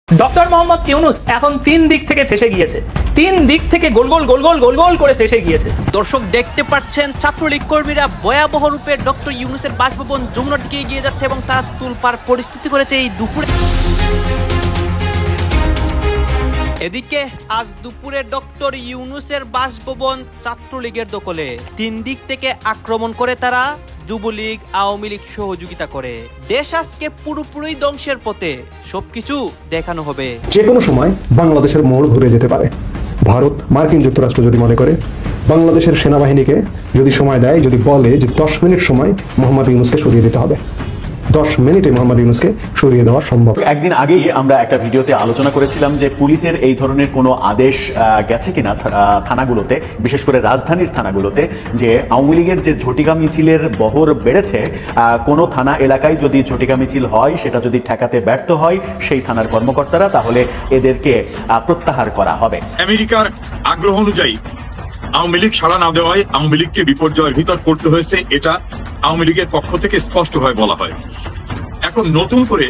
Doctor Mohammad Yunus এখন তিন দিক থেকে ফেসে গিয়েছে, তিন দিক থেকে গোল গোল গোল গোল গোল গোল করে ফেসে গিয়েছে। দর্শক দেখতে পাচ্ছেন ছাত্রলীগ কর্মীরা ভয়াবহ রূপে ডক্টর ইউনূসের বাসভবন যমুনার দিকে এগিয়ে যাচ্ছে এবং তারা তুলপাড় পরিস্থিতি করেছে এই দুপুরে। এদিকে আজ দুপুরে ডক্টর ইউনূসের বাসভবন ছাত্রলীগের দখলে, তিন দিক থেকে আক্রমণ করে তারা যুবলীগ আওয়ামী লীগ সহযোগিতা করে। দেশ আজকে পুরোপুরি ধ্বংসের পথে, সবকিছু দেখানো হবে। যে কোনো সময় বাংলাদেশের মোড় ঘুরে যেতে পারে। ভারত মার্কিন যুক্তরাষ্ট্র যদি মনে করে বাংলাদেশের সেনাবাহিনীকে যদি সময় দেয়, যদি বলে যে 10 মিনিট সময় মোহাম্মদ ইউনূসকে সরিয়ে দিতে হবে, 10 মিনিটে মোহাম্মদ ইউনূসকে সরিয়ে দেওয়া সম্ভব। একদিন আগেই আমরা একটা ভিডিওতে আলোচনা করেছিলাম যে পুলিশের এই ধরনের কোনো আদেশ গেছে কিনা থানাগুলোতে, বিশেষ করে রাজধানীর থানাগুলোতে, যে আওয়ামী লীগের যে ঝটিকা মিছিলের বহর বেড়েছে, কোনো থানা এলাকায় যদি ঝটিকা মিছিল হয়, সেটা যদি ঠেকাতে ব্যর্থ হয় সেই থানার কর্মকর্তারা, তাহলে এদেরকে প্রত্যাহার করা হবে। আমেরিকার আগ্রহ অনুযায়ী আওয়ামী লীগ সাড়া না দেওয়ায় আওয়ামী লীগকে বিপর্যয়ের ভিতর পড়তে হয়েছে, এটা আওয়ামী লীগের পক্ষ থেকে স্পষ্টভাবে বলা হয়। এখন নতুন করে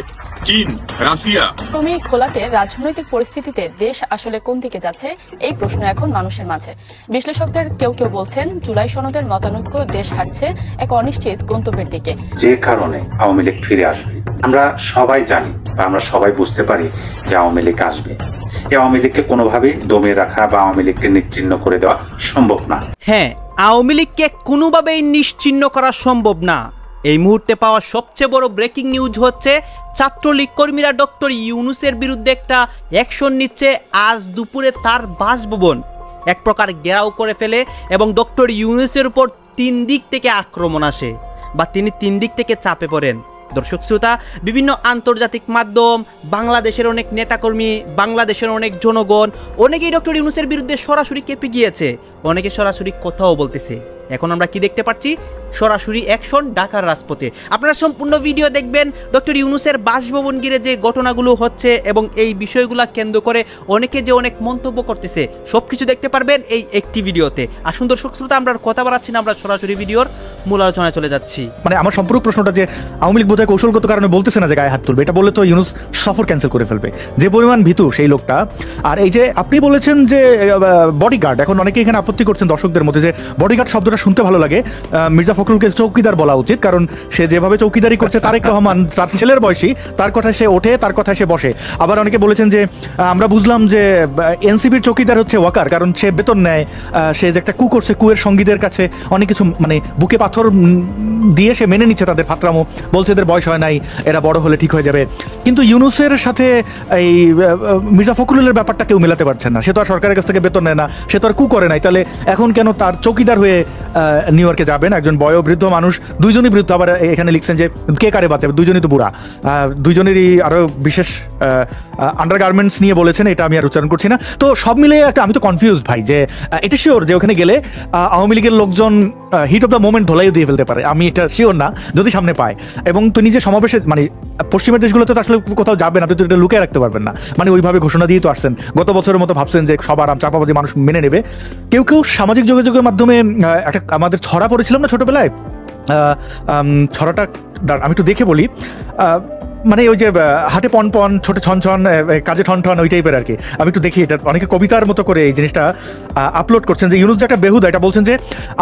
চীন, রাশিয়া খোলাটে রাজনৈতিক পরিস্থিতিতে দেশ আসলে কোন দিকে যাচ্ছে, এই প্রশ্ন এখন মানুষের মাঝে। বিশ্লেষকদের কেউ কেউ বলছেন জুলাই সনদের মতানৈক্য দেশ হাঁটছে এক অনিশ্চিত গন্তব্যের দিকে। যে কারণে আওয়ামী লীগ ফিরে আসবে আমরা সবাই জানি, বা আমরা সবাই বুঝতে পারি যে আওয়ামী লীগ আসবে। এই আওয়ামী লীগকে কোনোভাবেই দমিয়ে রাখা বা আওয়ামী লীগকে নিশ্চিহ্ন করে দেওয়া সম্ভব না। হ্যাঁ, আওয়ামী লীগকে কোনোভাবেই নিশ্চিহ্ন করা সম্ভব না। এই মুহূর্তে পাওয়া সবচেয়ে বড় ব্রেকিং নিউজ হচ্ছে ছাত্রলীগ কর্মীরা ডক্টর ইউনূসের বিরুদ্ধে একটা অ্যাকশন নিচ্ছে। আজ দুপুরে তার বাসভবন এক প্রকার ঘেরাও করে ফেলে এবং ডক্টর ইউনূসের উপর তিন দিক থেকে আক্রমণ আসে, বা তিনি তিন দিক থেকে চাপে পড়েন। দর্শক শ্রোতা, বিভিন্ন আন্তর্জাতিক মাধ্যম, বাংলাদেশের অনেক নেতাকর্মী, বাংলাদেশের অনেক জনগণ, অনেকেই ডক্টর ইউনূসের বিরুদ্ধে সরাসরি কেঁপে গিয়েছে, অনেকে সরাসরি কথাও বলতেছে। এখন আমরা কি দেখতে পাচ্ছি? সরাসরি অ্যাকশন ঢাকার রাজপথে। আপনারা সম্পূর্ণ ভিডিও দেখবেন। ডক্টর ইউনূসের বাসভবন ঘিরে যে ঘটনাগুলো হচ্ছে এবং এই বিষয়গুলো কেন্দ্র করে অনেকে যে অনেক মন্তব্য করতেছে, সবকিছু দেখতে পারবেন এই একটি ভিডিওতে। আসুন দর্শক শ্রোতা, আমরা কথা বাড়াচ্ছি না, আমরা সরাসরি ভিডিওর মূল আলোচনায় চলে যাচ্ছি। মানে আমার সম্পূর্ণ প্রশ্নটা যে আওয়ামী লীগ বোধহয় কৌশলগত কারণে বলতেছে না যে গায়ে হাত তুলবে, এটা বললে তো ইউনূস সফর ক্যান্সেল করে ফেলবে, যে পরিমাণ ভীতু সেই লোকটা। আর এই যে আপনি বলেছেন যে বডিগার্ড, এখন অনেকে এখানে আপত্তি করছেন দর্শকদের মধ্যে যে বডিগার্ড শব্দটা শুনতে ভালো লাগে, মির্জা ফখরুলকে চৌকিদার বলা উচিত, কারণ সে যেভাবে চৌকিদারি করছে, তারেক রহমান তার ছেলের বয়সী, তার কথায় সে ওঠে, তার কথায় সে বসে। আবার অনেকে বলেছেন যে আমরা বুঝলাম যে এনসিপির চৌকিদার হচ্ছে ওয়াকার, কারণ সে বেতন নেয়, সে যে একটা কু করছে, কুয়ের সঙ্গীদের কাছে অনেক কিছু মানে বুকে পাথর দিয়ে সে মেনে নিচ্ছে তাদের ফাতরামো, বলছে এদের বয়স হয় নাই, এরা বড় হলে ঠিক হয়ে যাবে। কিন্তু ইউনূসের সাথে এই মির্জা ফখরুলের ব্যাপারটা কেউ মেলাতে পারছেন না। সে তো আর সরকারের কাছ থেকে বেতন নেয় না, সে তো আর কু করে নাই, তাহলে এখন কেন তার চৌকিদার হয়ে নিউ ইয়র্কে যাবেন? একজন বয়োবৃদ্ধ মানুষ, দুইজনই বৃদ্ধ, আবার এখানে লিখছেন যে কে কারে বাঁচাবে, দুইজনই তো বুড়া, দুইজনেরই আরো বিশেষ আন্ডারগার্মেন্টস নিয়ে বলেছেন, এটা আমি আর উচ্চারণ করছি না। তো সব মিলে একটা আমি তো কনফিউজ ভাই, যে এটা শিওর যে ওখানে গেলে আওয়ামী লীগের লোকজন হিট অফ দ্য মোমেন্ট ধোলাইও দিয়ে ফেলতে পারে, আমি এটা শিওর না যদি সামনে পায়। এবং তিনি যে সমাবেশে, মানে পশ্চিমের দেশগুলোতে তো আসলে কোথাও যাবেন, আপনি তো এটা লুকিয়ে রাখতে পারবেন না, মানে ওইভাবে ঘোষণা দিয়ে তো আসছেন। গত বছরের মতো ভাবছেন যে সবার চাপাবাজি মানুষ মেনে নেবে। কেউ কেউ সামাজিক যোগাযোগের মাধ্যমে একটা আমাদের ছড়া পড়েছিলাম না ছোটবেলায়, ছড়াটা আমি একটু দেখে বলি, মানে ওই যে হাটে পন পন, ছোটে ছন ছন, কাজে ঠন ঠন, ওই টাইপের আর কি। আমি একটু দেখি, এটা অনেকে কবিতার মতো করে এই জিনিসটা আপলোড করছেন, যে ইউনূস যে একটা বেহুদা, এটা বলছেন যে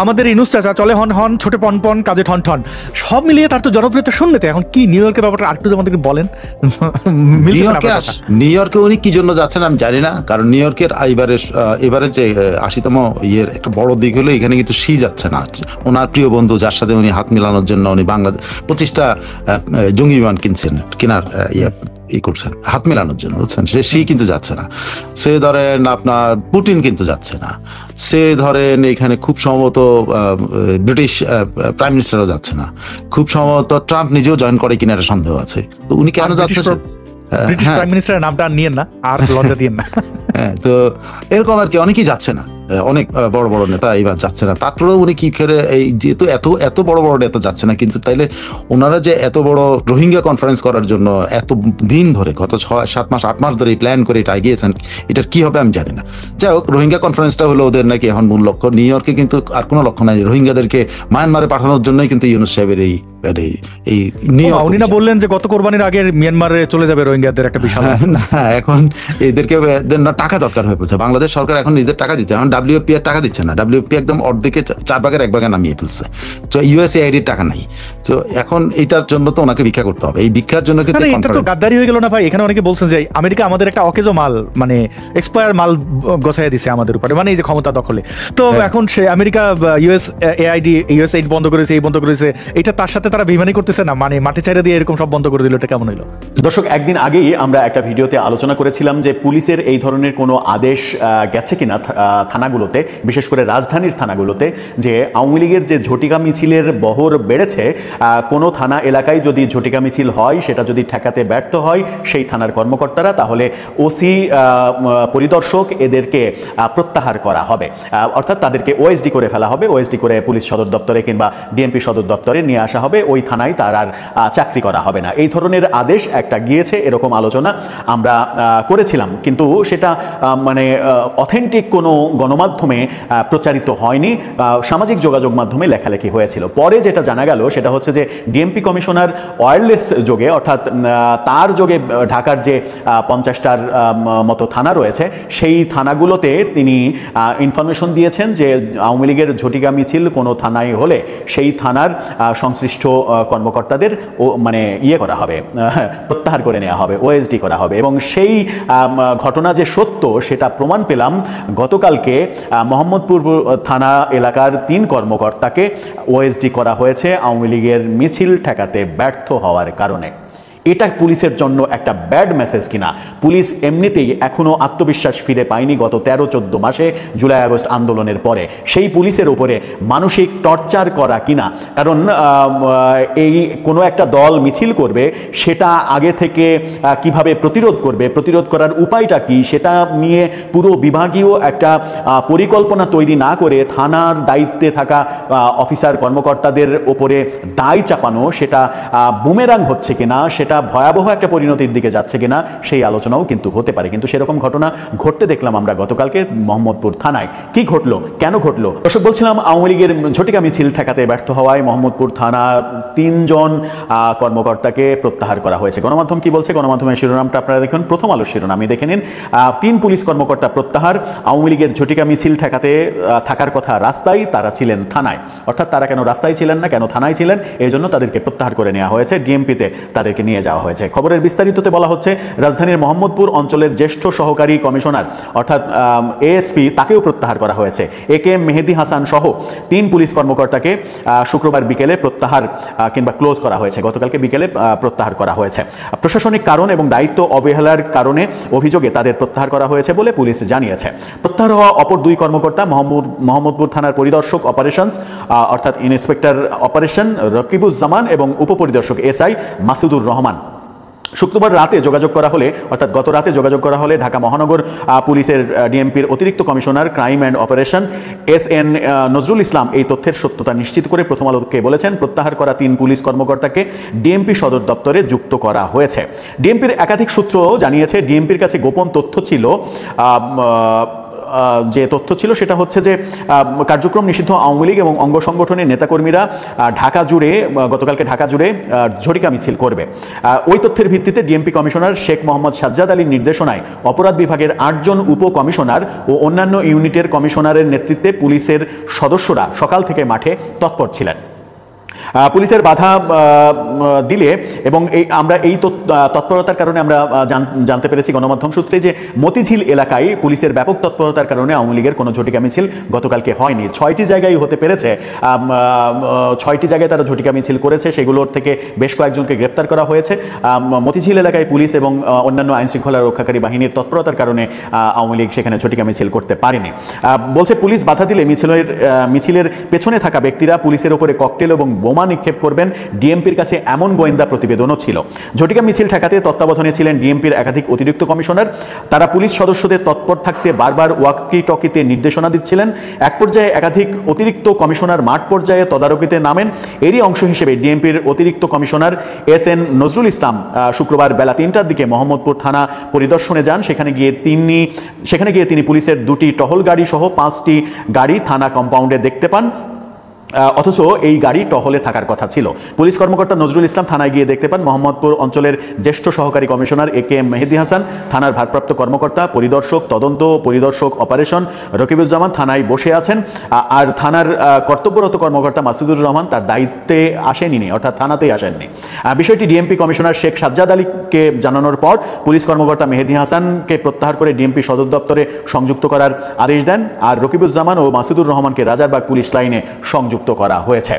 আমাদের ইউনূস চাচা চলে হন হন, ছোটে পন পন, কাজে ঠন ঠন। সব মিলিয়ে তার তো জনপ্রিয়তা শূন্যতে। এখন কি নিউ ইয়র্কের ব্যাপারটা আরেকটু আমাদেরকে বলেন। নিউ ইয়র্কে উনি কি জন্য যাচ্ছেন আমি জানি না, কারণ নিউ ইয়র্কের এবারে যে 80তম ইয়ের একটা বড় দিক হলো এখানে কিন্তু সি যাচ্ছে না। ওনার প্রিয় বন্ধু যার সাথে উনি হাত মিলানোর জন্য উনি বাংলাদেশ 25টা জঙ্গি বিমান কেনার ই করছেন, হাত মেলানোর জন্য, বুঝছেন, সে কিন্তু যাচ্ছে না। সে ধরেন আপনার পুটিন কিন্তু যাচ্ছে না। সে ধরেন এখানে খুব সম্ভবত ব্রিটিশ প্রাইম মিনিস্টারও যাচ্ছে না। খুব সম্ভবত ট্রাম্প নিজেও জয়েন করে কিনা একটা সন্দেহ আছে। তো উনি কেন যাচ্ছে? ব্রিটিশ প্রাইম মিনিস্টারের নামটা নিয়েন না, আর লজ্জা দিয়েন না। হ্যাঁ, তো এরকম আর কি, অনেকেই যাচ্ছে না, অনেক বড় বড় নেতা এইবার যাচ্ছে না। তারপরেও উনি কি করে, এই যেহেতু এত বড় বড় নেতা যাচ্ছে না, কিন্তু তাইলে ওনারা যে এত বড় রোহিঙ্গা কনফারেন্স করার জন্য এত দিন ধরে, গত 6-7 মাস 8 মাস ধরে প্ল্যান করে এটা এগিয়েছেন, এটার কি হবে আমি জানি না। যাই হোক, রোহিঙ্গা কনফারেন্সটা হলো ওদের নাকি এখন মূল লক্ষ্য। নিউ ইয়র্কে কিন্তু আর কোনো লক্ষ্য নাই, রোহিঙ্গাদেরকে মায়ানমারে পাঠানোর জন্যই কিন্তু ইউনূস সাহেবের এই এই নিয়ম। উনি না বললেন যে গত কোরবানির আগে মিয়ানমারে চলে যাবে রোহিঙ্গাদের একটা বিশাল না, এখন এদেরকে টাকা দরকার হয়ে পড়ছে। বাংলাদেশ সরকার এখন নিজের টাকা দিচ্ছে, এখন WFP এর টাকা দিচ্ছে না। WFP একদম অর্ধেকে 4 ভাগের 1 ভাগে নামিয়ে ফেলছে। তো USAID টাকা নাই, তো এখন এটার জন্য তো ওনাকে ভিক্ষা করতে হবে। এই ভিক্ষার জন্য কিন্তু এটা তো গাদ্দারি হয়ে গেল না ভাই? এখানে অনেকে বলছেন যে আমেরিকা আমাদের একটা অকেজো মাল, মানে এক্সপায়ার মাল গোছাইয়া দিছে আমাদের উপরে, মানে এই যে ক্ষমতা দখলে। তো এখন সে আমেরিকা USAID বন্ধ করেছে, এই বন্ধ করেছে, এটা তার সাথে তারা বেইমানি করতেছে না? মানে মাঠে ছাইড়া দিয়ে এরকম সব বন্ধ করে দিল, এটা কেমন হইলো? দর্শক, একদিন আগেই আমরা একটা ভিডিওতে আলোচনা করেছিলাম যে পুলিশের এই ধরনের কোনো আদেশ গেছে কিনা থানাগুলোতে, বিশেষ করে রাজধানীর থানাগুলোতে, যে আওয়ামী লীগের যে ঝটিকা মিছিলের বহর বেড়েছে, কোনো থানা এলাকায় যদি ঝটিকা মিছিল হয়, সেটা যদি ঠেকাতে ব্যর্থ হয় সেই থানার কর্মকর্তারা, তাহলে ওসি পরিদর্শক এদেরকে প্রত্যাহার করা হবে, অর্থাৎ তাদেরকে OSD করে ফেলা হবে। OSD করে পুলিশ সদর দপ্তরে কিংবা DMP সদর দপ্তরে নিয়ে আসা হবে, ওই থানায় তার আর চাকরি করা হবে না। এই ধরনের আদেশ একটা গিয়েছে, এরকম আলোচনা আমরা করেছিলাম, কিন্তু সেটা মানে অথেন্টিক কোনো গণমাধ্যমে প্রচারিত হয়নি, সামাজিক যোগাযোগ মাধ্যমে লেখালেখি হয়েছিল। পরে যেটা জানা গেল সেটা হচ্ছে যে DMP কমিশনার ওয়্যারলেস যোগে, অর্থাৎ তার যোগে ঢাকার যে 50টার মতো থানা রয়েছে, সেই থানাগুলোতে তিনি ইনফরমেশন দিয়েছেন যে আওয়ামী লীগের ঝটিকা মিছিল কোনো থানায় হলে সেই থানার সংশ্লিষ্ট কর্মকর্তাদের মানে করা হবে, প্রত্যাহার করে নেওয়া হবে, OSD করা হবে। এবং সেই ঘটনা যে সত্য সেটা প্রমাণ পেলাম গতকালকে। মোহাম্মদপুর থানা এলাকার 3 কর্মকর্তাকে OSD করা হয়েছে আওয়ামী লীগের মিছিল ঠেকাতে ব্যর্থ হওয়ার কারণে। এটা পুলিশের জন্য একটা ব্যাড মেসেজ কিনা? পুলিশ এমনিতেই এখনো আত্মবিশ্বাস ফিরে পায়নি গত 13-14 মাসে জুলাই আগস্ট আন্দোলনের পরে। সেই পুলিশের উপরে মানসিক টর্চার করা কিনা? কারণ এই কোনো একটা দল মিছিল করবে, সেটা আগে থেকে কিভাবে প্রতিরোধ করবে, প্রতিরোধ করার উপায়টা কি, সেটা নিয়ে পুরো বিভাগীয় একটা পরিকল্পনা তৈরি না করে থানার দায়িত্বে থাকা অফিসার কর্মকর্তাদের ওপরে দায় চাপানো, সেটা বুমেরাং হচ্ছে কিনা, সেটা ভয়াবহ একটা পরিণতির দিকে যাচ্ছে কিনা, সেই আলোচনাও কিন্তু হতে পারে। কিন্তু সেরকম ঘটনা ঘটতে দেখলাম আমরা গতকালকে মোহাম্মদপুর থানায়। কি ঘটলো, কেন ঘটলো? দর্শক, বলছিলাম আওয়ামী লীগের ঝটিকা মিছিল ঠেকাতে ব্যর্থ হওয়ায় মোহাম্মদপুর থানা 3 জন কর্মকর্তাকে প্রত্যাহার করা হয়েছে। গণমাধ্যম কি বলছে? গণমাধ্যমের শিরোনামটা আপনারা দেখুন, প্রথম আলোর শিরোনামে দেখে নিন। 3 পুলিশ কর্মকর্তা প্রত্যাহার। আওয়ামী লীগের ঝটিকা মিছিল ঠেকাতে থাকার কথা রাস্তায়, তারা ছিলেন থানায়। অর্থাৎ তারা কেন রাস্তায় ছিলেন না, কেন থানায় ছিলেন, এই জন্য তাদেরকে প্রত্যাহার করে নেওয়া হয়েছে। DMP-তে তাদেরকে নিয়ে যাওয়া হয়েছে। খবরের বিস্তারিততে বলা হচ্ছে, রাজধানীর মোহাম্মদপুর অঞ্চলের জ্যেষ্ঠ সহকারী কমিশনার অর্থাৎ ASP, তাকেও প্রত্যাহার করা হয়েছে। AKM মেহেদি হাসান সহ 3 পুলিশ কর্মকর্তাকে শুক্রবার বিকেলে প্রত্যাহার কিংবা ক্লোজ করা হয়েছে। গতকালকে বিকেলে প্রত্যাহার করা হয়েছে। প্রশাসনিক কারণ এবং দায়িত্ব অবহেলার কারণে অভিযোগে তাদের প্রত্যাহার করা হয়েছে বলে পুলিশ জানিয়েছে। প্রত্যাহার হওয়া অপর 2 কর্মকর্তা মোহাম্মদপুর থানার পরিদর্শক অপারেশনস অর্থাৎ ইন্সপেক্টর অপারেশন রকিবুজ্জামান এবং উপপরিদর্শক SI মাসুদুর রহমান। শুক্রবার রাতে যোগাযোগ করা হলে, অর্থাৎ গত রাতে যোগাযোগ করা হলে ঢাকা মহানগর পুলিশের DMP-র অতিরিক্ত commissioner crime and operation SN Nazrul Islam এই তথ্যের সত্যতা নিশ্চিত করে প্রথম আলোকে বলেছেন, প্রত্যাহার করা 3 পুলিশ কর্মকর্তাকে DMP সদর দপ্তরে যুক্ত করা হয়েছে। DMP-র একাধিক সূত্র জানিয়েছে, DMP-র কাছে গোপন তথ্য ছিল। যে তথ্য ছিল সেটা হচ্ছে যে কার্যক্রম নিষিদ্ধ আওয়ামী লীগ এবং অঙ্গ সংগঠনের নেতাকর্মীরা গতকালকে ঢাকা জুড়ে ঝটিকা মিছিল করবে। ওই তথ্যের ভিত্তিতে DMP কমিশনার শেখ মোহাম্মদ সাজ্জাদ আলীর নির্দেশনায় অপরাধ বিভাগের 8 জন উপ কমিশনার ও অন্যান্য ইউনিটের কমিশনারের নেতৃত্বে পুলিশের সদস্যরা সকাল থেকে মাঠে তৎপর ছিলেন। পুলিশের বাধা দিলে এবং আমরা এই তৎপরতার কারণে আমরা জানতে পেরেছি গণমাধ্যম সূত্রে যে মতিঝিল এলাকায় পুলিশের ব্যাপক তৎপরতার কারণে আওয়ামী লীগের কোনো ঝটিকা মিছিল গতকালকে হয়নি। 6টি জায়গায় হতে পেরেছে। 6টি জায়গায় তারা ঝটিকা মিছিল করেছে, সেগুলোর থেকে বেশ কয়েকজনকে গ্রেপ্তার করা হয়েছে। মতিঝিল এলাকায় পুলিশ এবং অন্যান্য আইনশৃঙ্খলা রক্ষাকারী বাহিনীর তৎপরতার কারণে আওয়ামী লীগ সেখানে ঝটিকা মিছিল করতে পারেনি। বলছে পুলিশ বাধা দিলে মিছিলের পেছনে থাকা ব্যক্তিরা পুলিশের উপরে ককটেল এবং বোমা নিক্ষেপ করবেন। DMP-র কাছে এমন গোয়েন্দা প্রতিবেদনও ছিল। ঝটিকা মিছিল ঠেকাতে তত্ত্বাবধানে ছিলেন DMP-র একাধিক অতিরিক্ত কমিশনার। তারা পুলিশ সদস্যদের তৎপর থাকতে বারবার ওয়াকি টকিতে নির্দেশনা দিচ্ছিলেন। এক পর্যায়ে একাধিক অতিরিক্ত কমিশনার মাঠ পর্যায়ে তদারকিতে নামেন। এরই অংশ হিসেবে DMP-র অতিরিক্ত কমিশনার SN নজরুল ইসলাম শুক্রবার বেলা 3টার দিকে মোহাম্মদপুর থানা পরিদর্শনে যান। সেখানে গিয়ে তিনি পুলিশের 2টি টহল গাড়ি সহ 5টি গাড়ি থানা কম্পাউন্ডে দেখতে পান। অথচ এই গাড়ি টহলে থাকার কথা ছিল। পুলিশ কর্মকর্তা নজরুল ইসলাম থানায় গিয়ে দেখতে পান মোহাম্মদপুর অঞ্চলের জ্যেষ্ঠ সহকারী কমিশনার AKM মেহেদী হাসান, থানার ভারপ্রাপ্ত কর্মকর্তা, পরিদর্শক তদন্ত, পরিদর্শক অপারেশন রকিবুজ্জামান থানায় বসে আছেন। আর থানার কর্তব্যরত কর্মকর্তা মাসুদুর রহমান তার দায়িত্বে আসেননি, অর্থাৎ থানাতেই আসেননি। বিষয়টি ডিএমপি কমিশনার শেখ সাজ্জাদ আলীকে জানানোর পর পুলিশ কর্মকর্তা মেহেদী হাসানকে প্রত্যাহার করে ডিএমপি সদর দপ্তরে সংযুক্ত করার আদেশ দেন। আর রকিবুজ্জামান ও মাসুদুর রহমানকে রাজারবাগ পুলিশ লাইনে সংযুক্ত করা হয়েছে।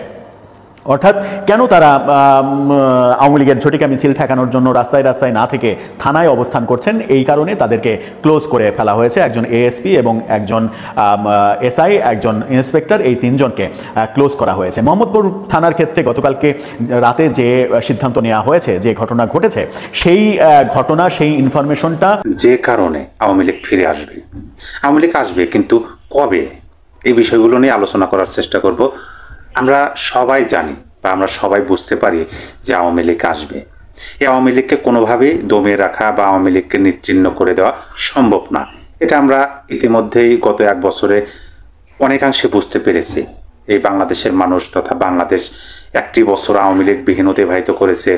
অর্থাৎ কেন তারা আওয়ামী লীগের ঝটিকা মিছিল ঠেকানোর জন্য রাস্তায় রাস্তায় না থেকে থানায় অবস্থান করছেন, এই কারণে তাদেরকে ক্লোজ করে ফেলা হয়েছে। একজন এএসপি এবং একজন এসআই, একজন ইন্সপেক্টর, এই তিনজনকে ক্লোজ করা হয়েছে। মোহাম্মদপুর থানার ক্ষেত্রে গতকালকে রাতে যে সিদ্ধান্ত নেওয়া হয়েছে, যে ঘটনা ঘটেছে, সেই ঘটনা, সেই ইনফরমেশনটা, যে কারণে আওয়ামী লীগ ফিরে আসবে, আওয়ামী লীগ আসবে কিন্তু কবে, এই বিষয়গুলো নিয়ে আলোচনা করার চেষ্টা করব। আমরা সবাই জানি বা আমরা সবাই বুঝতে পারি যে আওয়ামী লীগ আসবে। এই আওয়ামী লীগকে কোনোভাবেই দমিয়ে রাখা বা আওয়ামী লীগকে নিশ্চিহ্ন করে দেওয়া সম্ভব না। এটা আমরা ইতিমধ্যেই গত 1 বছরে অনেকাংশে বুঝতে পেরেছি। এই বাংলাদেশের মানুষ তথা বাংলাদেশ 1টি বছর আওয়ামী লীগ বিহীন অতিবাহিত করেছে।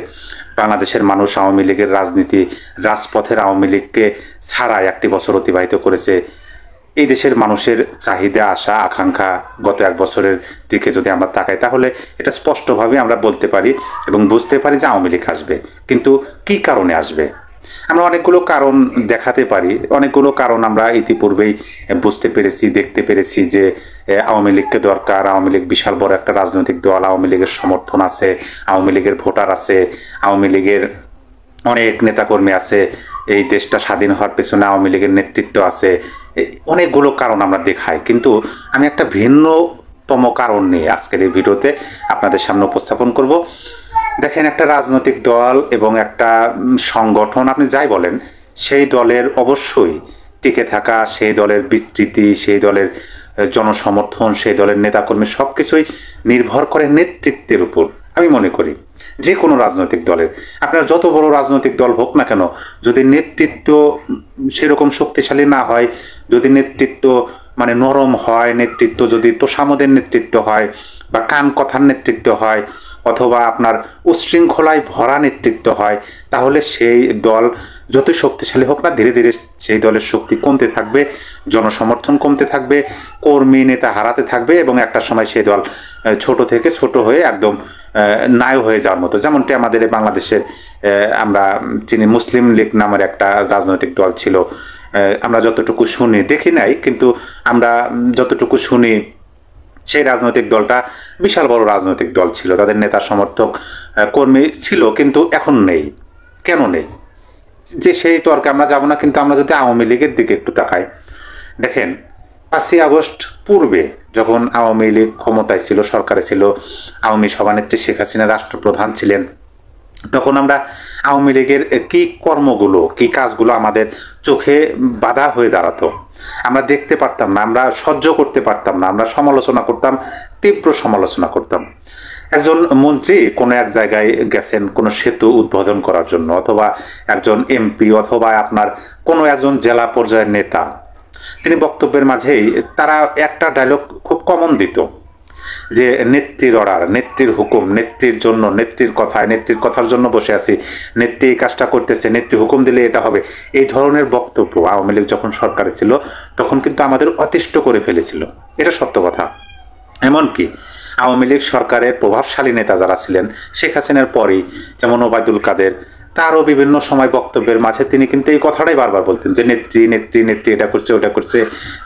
বাংলাদেশের মানুষ আওয়ামী লীগের রাজনীতি, রাজপথের আওয়ামী লীগকে ছাড়া 1টি বছর অতিবাহিত করেছে। এই দেশের মানুষের চাহিদা, আশা, আকাঙ্ক্ষা গত 1 বছরের দিকে যদি আমরা তাকাই, তাহলে এটা স্পষ্টভাবে আমরা বলতে পারি এবং বুঝতে পারি যে আওয়ামী লীগ আসবে। কিন্তু কি কারণে আসবে? আমরা অনেকগুলো কারণ দেখাতে পারি, অনেকগুলো কারণ আমরা ইতিপূর্বেই বুঝতে পেরেছি, দেখতে পেরেছি যে আওয়ামী লীগকে দরকার। আওয়ামী লীগ বিশাল বড় একটা রাজনৈতিক দল, আওয়ামী লীগের সমর্থন আছে, আওয়ামী লীগের ভোটার আছে, আওয়ামী লীগের অনেক নেতাকর্মী আছে, এই দেশটা স্বাধীন হওয়ার পেছনে আওয়ামী লীগের নেতৃত্ব আছে। অনেকগুলো কারণ আমরা দেখাই, কিন্তু আমি একটা ভিন্নতম কারণ নিয়ে আজকের এই ভিডিওতে আপনাদের সামনে উপস্থাপন করব। দেখেন, একটা রাজনৈতিক দল এবং একটা সংগঠন, আপনি যাই বলেন, সেই দলের অবশ্যই টিকে থাকা, সেই দলের বিস্তৃতি, সেই দলের জনসমর্থন, সেই দলের নেতাকর্মী সবকিছুই নির্ভর করে নেতৃত্বের উপর। আমি মনে করি যে কোনো রাজনৈতিক দলের, আপনার যত বড় রাজনৈতিক দল হোক না কেন, যদি নেতৃত্ব সেরকম শক্তিশালী না হয়, যদি নেতৃত্ব মানে নরম হয়, নেতৃত্ব যদি তোষামদের নেতৃত্ব হয় বা কান কথার নেতৃত্ব হয়, অথবা আপনার উচ্ছৃঙ্খলায় ভরা নেতৃত্ব হয়, তাহলে সেই দল যতই শক্তিশালী হোক না, ধীরে ধীরে সেই দলের শক্তি কমতে থাকবে, জনসমর্থন কমতে থাকবে, কর্মী নেতা হারাতে থাকবে এবং একটা সময় সেই দল ছোট থেকে ছোট হয়ে একদম নায় হয়ে যাওয়ার মতো। যেমনটি আমাদের বাংলাদেশে আমরা চিনি, মুসলিম লীগ নামের একটা রাজনৈতিক দল ছিল। আমরা যতটুকু শুনি, দেখি নাই, কিন্তু আমরা যতটুকু শুনি, সেই রাজনৈতিক দলটা বিশাল বড় রাজনৈতিক দল ছিল, তাদের নেতা সমর্থক কর্মী ছিল, কিন্তু এখন নেই। কেন নেই? যে সেই তর্কে আমরা যাব না, কিন্তু আমরা যদি আওয়ামী লীগের দিকে একটু তাকাই, দেখেন 5ই আগস্ট পূর্বে যখন আওয়ামী লীগ ক্ষমতায় ছিল, সরকারে ছিল, আওয়ামী সভানেত্রী শেখ হাসিনা রাষ্ট্রপ্রধান ছিলেন, তখন আমরা আওয়ামী লীগের কি কর্মগুলো, কি কাজগুলো আমাদের চোখে বাধা হয়ে দাঁড়াতো, আমরা দেখতে পারতাম না, আমরা সহ্য করতে পারতাম না, আমরা সমালোচনা করতাম, তীব্র সমালোচনা করতাম। একজন মন্ত্রী কোনো এক জায়গায় গেছেন কোনো সেতু উদ্বোধন করার জন্য, অথবা একজন এমপি, অথবা আপনার কোনো একজন জেলা পর্যায়ের নেতা, তিনি বক্তব্যের মাঝেই তারা একটা ডায়লগ খুব কমন দিত যে নেত্রীর অর্ডার, নেত্রীর হুকুম, নেত্রীর জন্য, নেত্রীর কথায়, নেত্রীর কথার জন্য বসে আছি, নেত্রী এই কাজটা করতেছে, নেত্রী হুকুম দিলে এটা হবে। এই ধরনের বক্তব্য আওয়ামী লীগ যখন সরকারে ছিল তখন কিন্তু আমাদের অতিষ্ঠ করে ফেলেছিল, এটা সত্য কথা। এমনকি আওয়ামী লীগ সরকারের প্রভাবশালী নেতা যারা ছিলেন শেখ হাসিনার পরেই, যেমন ওবায়দুল কাদের, তারও বিভিন্ন সময় বক্তব্যের মাঝে তিনি কিন্তু এই কথাটাই বারবার বলতেন যে নেত্রী, নেত্রী, নেত্রী এটা করছে, ওটা করছে,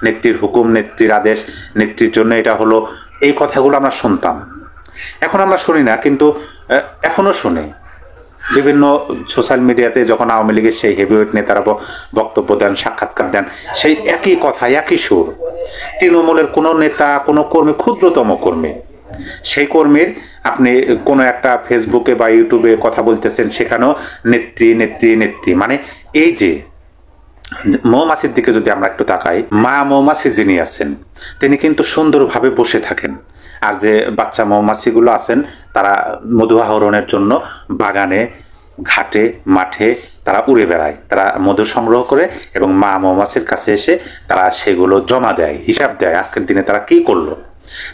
নেত্রীর হুকুম, নেত্রীর আদেশ, নেত্রীর জন্য এটা হলো। এই কথাগুলো আমরা শুনতাম, এখন আমরা শুনি না, কিন্তু এখনো শুনি। বিভিন্ন সোশ্যাল মিডিয়াতে যখন আওয়ামী লীগের সেই হেভিওয়েট নেতারা বক্তব্য দেন, সাক্ষাৎকার দেন, সেই একই কথা, একই সুর। তৃণমূলের কোনো নেতা, কোনো কর্মী, ক্ষুদ্রতম কর্মী, সেই কর্মীর আপনি কোনো একটা ফেসবুকে বা ইউটিউবে কথা বলতেছেন, সেখানেও নেত্রী, নেত্রী, নেত্রী। মানে এই যে মৌমাছির দিকে যদি আমরা একটু তাকাই, মা মৌমাছি যিনি আছেন তিনি কিন্তু সুন্দরভাবে বসে থাকেন, আর যে বাচ্চা মৌমাছিগুলো আছেন তারা মধু আহরণের জন্য বাগানে, ঘাটে, মাঠে তারা উড়ে বেড়ায়, তারা মধু সংগ্রহ করে এবং মা মৌমাছির কাছে এসে তারা সেগুলো জমা দেয়, হিসাব দেয়, আজকের দিনে তারা কি করলো।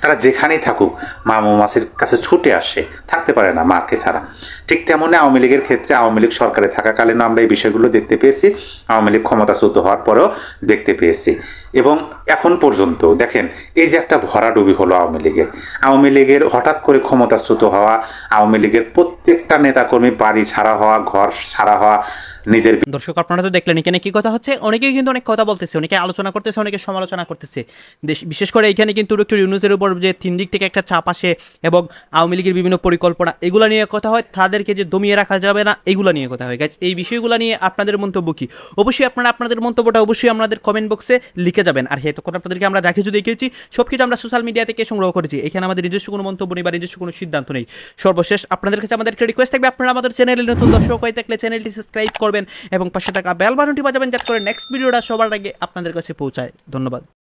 তারা যেখানেই থাকুক মা মৌমাছির কাছে ছুটে আসে, থাকতে পারে না মাকে ছাড়া। ঠিক তেমনি আওয়ামী লীগের ক্ষেত্রে আওয়ামী লীগ সরকারে থাকাকালীন আমরা এই বিষয়গুলো দেখতে পেয়েছি, আওয়ামী লীগ ক্ষমতাচ্যুত হওয়ার পরেও দেখতে পেয়েছি। এবং এখন পর্যন্ত দেখেন এই যে একটা ভরাডুবি হলো আওয়ামী লীগের হঠাৎ করে ক্ষমতাচ্যুত হওয়া, আওয়ামী লীগের প্রত্যেকটা নেতাকর্মী বাড়ি ছাড়া হওয়া, ঘর ছাড়া হওয়া, নিজের। দর্শক আপনারা তো দেখলেন এখানে কি কথা হচ্ছে, অনেকেই কিন্তু অনেক কথা বলতেছে, অনেকে আলোচনা করতেছে, অনেকে সমালোচনা করতেছে। বিশেষ করে এখানে কিন্তু ডক্টর ইউনূসের উপর যে 3 দিক থেকে একটা চাপ আসে এবং আওয়ামী লীগের বিভিন্ন পরিকল্পনা এগুলো নিয়ে কথা হয়, তাদেরকে যে দমিয়ে রাখা যাবে না এগুলো নিয়ে কথা হয়। গাইস, এই বিষয়গুলো নিয়ে আপনাদের মন্তব্য কি? অবশ্যই আপনারা আপনাদের মন্তব্যটা অবশ্যই আমাদের কমেন্ট বক্সে লিখে যাবেন। আর হ্যাঁ, তখন আপনাদেরকে আমরা দেখিয়েছি সবকিছু আমরা সোশ্যাল মিডিয়া থেকে সংগ্রহ করেছি, এখানে আমাদের নিজস্ব কোনো মন্তব্য নেই বা নিজস্ব কোনো সিদ্ধান্ত নেই। সর্বশেষ আপনাদের কাছে আমাদের একটা রিকোয়েস্ট থাকবে, আপনারা আমাদের চ্যানেলে নতুন দর্শক হয়ে থাকলে চ্যানেলটি সাবস্ক্রাইব করবেন এবং পাশে থাকা বেল বাটনটি বাজাবেন যাতে করে নেক্সট ভিডিওটা সবার আগে আপনাদের কাছে পৌঁছায়। ধন্যবাদ।